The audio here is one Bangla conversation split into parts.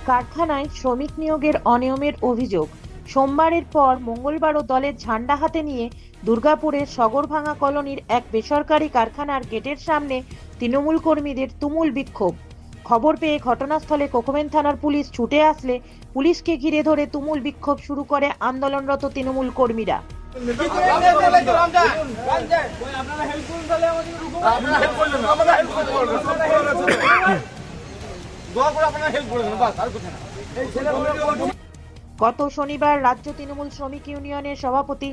কারখানায় শ্রমিক নিয়োগের অনিয়মের অভিযোগ। সোমবারের পর মঙ্গলবারও দলের ঝান্ডা হাতে নিয়ে দুর্গাপুরের সগরভাঙা কলোনির এক বেসরকারি কারখানার গেটের সামনে তৃণমূল কর্মীদের তুমুল বিক্ষোভ। খবর পেয়ে ঘটনাস্থলে কোকোভেন থানার পুলিশ ছুটে আসলে পুলিশকে ঘিরে ধরে তুমুল বিক্ষোভ শুরু করে আন্দোলনরত তৃণমূল কর্মীরা। গত শনিবার রাজ্য তৃণমূল শ্রমিক ইউনিয়নের সভাপতি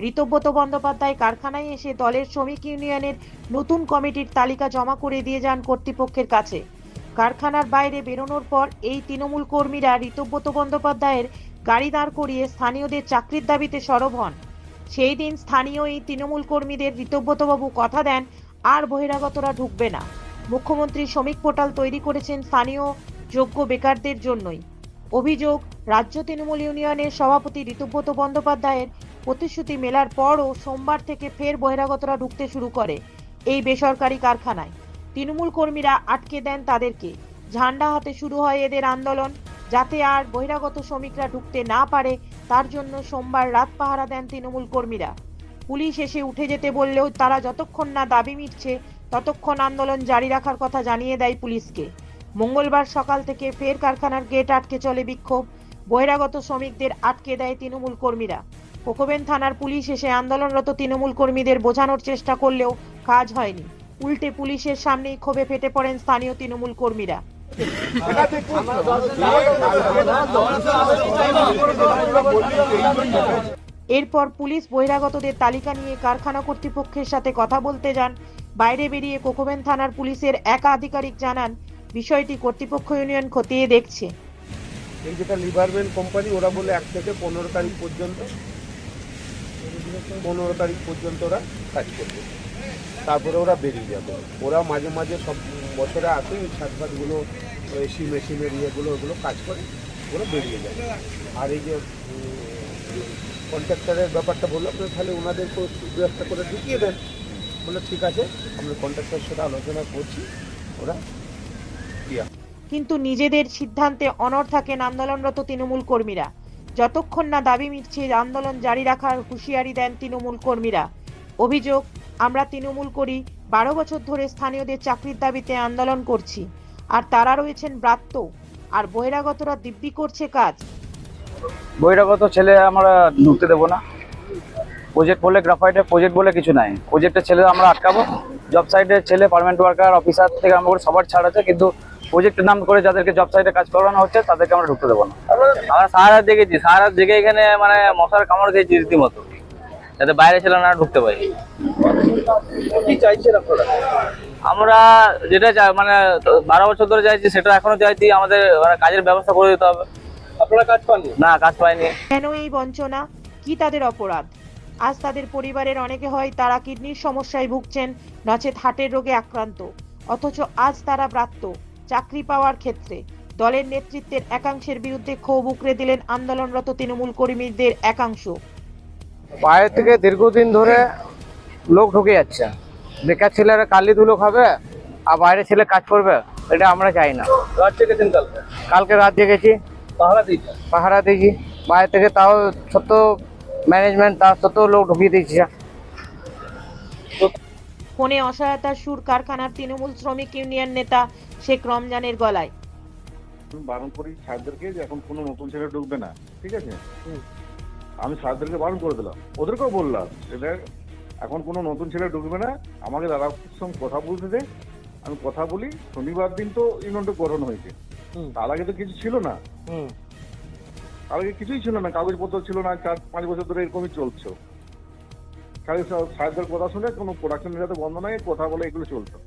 ঋতব্রত বন্দ্যোপাধ্যায় কারখানায় এসে দলের শ্রমিক ইউনিয়নের নতুন কমিটির তালিকা জমা করে দিয়ে যান কর্তৃপক্ষের কাছে। কারখানার বাইরে বেরোনোর পর এই তৃণমূল কর্মীরা ঋতব্রত বন্দ্যোপাধ্যায়ের গাড়ি দাঁড় করিয়ে স্থানীয়দের চাকরির দাবিতে সরব হন। সেই দিন স্থানীয় এই তৃণমূল কর্মীদের ঋতব্রতবাবু কথা দেন আর বহিরাগতরা ঢুকবে না। মুখ্যমন্ত্রী শ্রমিক পোর্টাল তৈরি করেছেন স্থানীয় যোগ্য বেকারদের জন্যই। অভিযোগ, রাজ্য তৃণমূল ইউনিয়নের সভাপতি ঋতব্রত বন্দ্যোপাধ্যায়ের প্রতিশ্রুতি মেলার পরও সোমবার থেকে ফের বহিরাগতরা ঢুকতে শুরু করে এই বেসরকারি কারখানায়। তৃণমূল কর্মীরা আটকে দেন তাদেরকে। ঝান্ডা হাতে শুরু হয় এদের আন্দোলন। যাতে আর বহিরাগত শ্রমিকরা ঢুকতে না পারে তার জন্য সোমবার রাত পাহারা দেন তৃণমূল কর্মীরা। পুলিশ এসে উঠে যেতে বললেও তারা যতক্ষণ না দাবি মিটছে ততক্ষণ আন্দোলন জারি রাখার কথা জানিয়ে দেয় পুলিশকে। মঙ্গলবার সকাল থেকে ফের কারখানার গেট আটকে চলে বিক্ষোভ। বহিরাগত শ্রমিকদের আটকে দেয় তৃণমূল কর্মীরা। কোকোভেন থানার পুলিশ এসে আন্দোলনরত তৃণমূল কর্মীদের বোঝানোর চেষ্টা করলেও কাজ হয়নি। উল্টে পুলিশের সামনেই ক্ষোভে ফেটে পড়েন স্থানীয় তৃণমূল কর্মীরা। এরপর পুলিশ বহিরাগতদের তালিকা নিয়ে কারখানা কর্তৃপক্ষের সাথে কথা বলতে যান। বাইরে বেরিয়ে কোকোভেন থানার পুলিশের এক আধিকারিক জানান, বিষয়টি কর্তৃপক্ষ ইউনিয়ন খতিয়ে দেখছে। এই যেটা লিভারওয়েল কোম্পানি, ওরা বলে 1 থেকে 15 তারিখ পর্যন্ত ওরা কাজ করবে, তারপরে ওরা বেরিয়ে যাবে। ওরা মাঝে মাঝে সব বছরে আসে, ওই ছাদগুলো এসি মেশিনের ইয়েগুলো ওগুলো কাজ করে, ওরা বেরিয়ে যাবে। আর এই যে কন্ট্রাক্টরের ব্যাপারটা বললো, আপনি তাহলে ওনাদেরকে ব্যবস্থা করে ঢুকিয়ে দেন। বলে ঠিক আছে, আমরা কন্ট্রাক্টরের সাথে আলোচনা করছি, ওরা দিয়া। কিন্তু নিজেদের সিদ্ধান্তে অনড় থাকেন আন্দোলনরত তৃণমূল কর্মীরা। যতক্ষণ না দাবি মিটছে আন্দোলন জারি রাখার হুঁশিয়ারি দেন তৃণমূল কর্মীরা। অভিযোগ, আমরা তৃণমূল করি 12 বছর ধরে স্থানীয়দের চাকরির দাবিতে আন্দোলন করছি, আর তারা রয়েছেন ব্রাত্য, আর বহিরাগতরা দিব্যি করছে কাজ। বহিরাগত ছেলে আমরা ঢুকতে দেবো না। প্রজেক্ট বলে, গ্রাফাইটের প্রজেক্ট বলে কিছু নাই। প্রজেক্টের ছেলে আমরা আটকাবো। জব সাইটের ছেলে, পার্মানেন্ট ওয়ার্কার, অফিসার থেকে আমরা করে সবার ছাড় আছে, কিন্তু প্রজেক্টের নাম করে যাদেরকে জব সাইটে কাজ করানো হচ্ছে তাদেরকে আমরা ঢুকতে দেবো না। আমরা সারা দেখেছি, সারা দেখে এখানে মানে মশার কামড় খেয়েছি রীতিমতো, যাতে বাইরে ছেলে না ঢুকতে পারি। কি চাইছেন আপনারা? আমরা যেটা মানে 12 বছর ধরে চাইছি, সেটা এখনো চাইছি। আমাদের মানে কাজের ব্যবস্থা করে দিতে হবে। আপনারা কাজ পাননি? না, কাজ পাইনি। কেন এই বঞ্চনা? কি তাদের অপরাধ? আজ তাদের পরিবারের অনেকে হয় তারা কিডনির সমস্যায় ভুগছেন, নচেত হার্টের রোগে আক্রান্ত, অথচ আজ তারা ব্রাত্য। চাকরি পাওয়ার ক্ষেত্রে দলের নেতৃত্বের একাংশের বিরুদ্ধে ক্ষোভ উগরে দিলেন আন্দোলনরত তৃণমূল কর্মীদের একাংশ। বাইরে থেকে দীর্ঘদিন ধরে লোক ঢুকে যাচ্ছে, বেকার ছেলেরা কালি ধুলো খাবে আর বাইরে ছেলে কাজ করবে, এটা আমরা চাই না। রাত জেগেছেন? কালকে রাত জেগেছি, পাহারা দিয়েছি বাইরে থেকে, তাও ছোট ম্যানেজমেন্ট তার সত্ত্বেও লোক ঢুকিয়ে দিয়েছে। ফোনে অসহায়তার সুর কারখানার তৃণমূল শ্রমিক ইউনিয়ন নেতা শেখ রমজানের গলায়। বারণ করি স্যারদেরকে যে এখন কোনো নতুন ছেলে ঢুকবে না, ঠিক আছে? আমি স্যারদেরকে বারণ করে দিলাম, ওদেরকেও বললাম এটা এখন কোনো নতুন ছেলে ঢুকবে না। আমাকে দাদার সঙ্গে কথা বলতে দে, আমি কথা বলি। শনিবার দিন তো ইউনিয়নটা গঠন হয়েছে, তার আগে তো কিছু ছিল না। তার আগে কিছুই ছিল না, কাগজপত্র ছিল না। 4-5 বছর ধরে এরকমই চলছে। খালি স্যারদের কথা শুনে কোনো প্রোডাকশন যাতে বন্ধ নয় কথা বলে এগুলো চলতো।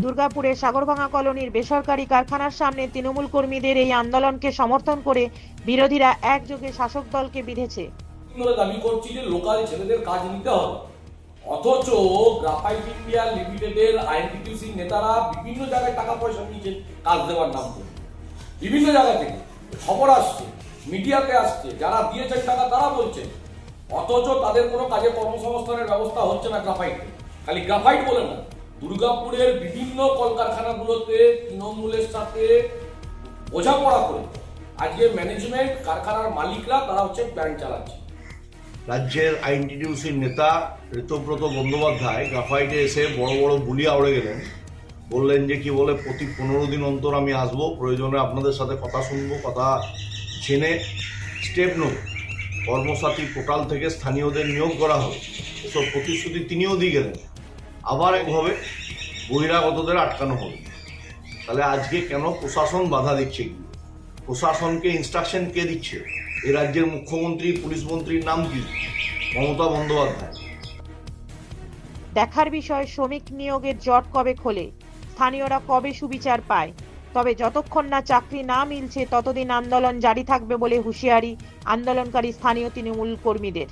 দুর্গাপুরের সাগরভাঙা কলোনির বেসরকারি কারখানার সামনে তৃণমূল কর্মীদের এই আন্দোলনকে সমর্থন করে বিরোধীরা একযোগে শাসক দলকে বিঁধেছে। দাবি করছি যে লোকাল ছেলেদের কাজ নিতে হবে, অথচ গ্রাফাইট ইন্ডিয়া লিমিটেডের আইএনটিটিউসি নেতারা বিভিন্ন জায়গায় টাকা পয়সা নিয়েছে কাজ দেওয়ার নাম করে। বিভিন্ন জায়গা থেকে খবর আসছে, মিডিয়াতে আসছে, যারা দিয়েছেন টাকা তারা বলছেন, অথচ তাদের কোনো কাজে কর্মসংস্থানের ব্যবস্থা হচ্ছে না গ্রাফাইটে। খালি গ্রাফাইট বলে না, দুর্গাপুরের বিভিন্ন কলকারখানাগুলোতে তৃণমূলের সাথে বোঝাপড়া করে আজকে ম্যানেজমেন্ট, কারখানার মালিকরা তারা হচ্ছে প্ল্যান চালাচ্ছে। রাজ্যের আইএনটিটিউসির নেতা ঋতব্রত বন্দ্যোপাধ্যায় গ্রাফাইটে এসে বড় বড় বুলিয়া উড়ে গেলেন, বললেন যে কি বলে প্রতি 15 দিন অন্তর আমি আসব, প্রয়োজনে আপনাদের সাথে কথা শুনবো, কথা জেনে স্টেপ নেব, কর্মসাথী পোর্টাল থেকে স্থানীয়দের নিয়োগ করা হবে, এসব প্রতিশ্রুতি তিনিও দিয়ে গেলেন। আবার একভাবে বহিরাগতদের আটকানো হবে। তাহলে আজকে কেন প্রশাসন বাধা দিচ্ছে? কি প্রশাসনকে ইনস্ট্রাকশন কে দিচ্ছে? এই রাজ্যের মুখ্যমন্ত্রী, পুলিশ মন্ত্রীর নাম কি? মমতা বন্দ্যোপাধ্যায়। দেখার বিষয় শ্রমিক নিয়োগের জট কবে খোলে, স্থানীয়রা কবে সুবিচার পায়। তবে যতক্ষণ না চাকরি না মিলছে ততদিন আন্দোলন জারি থাকবে বলে হুঁশিয়ারি আন্দোলনকারী স্থানীয় তৃণমূল কর্মীদের।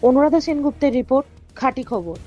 অনুরাধা সেনগুপ্তের রিপোর্ট, খাঁটি খবর।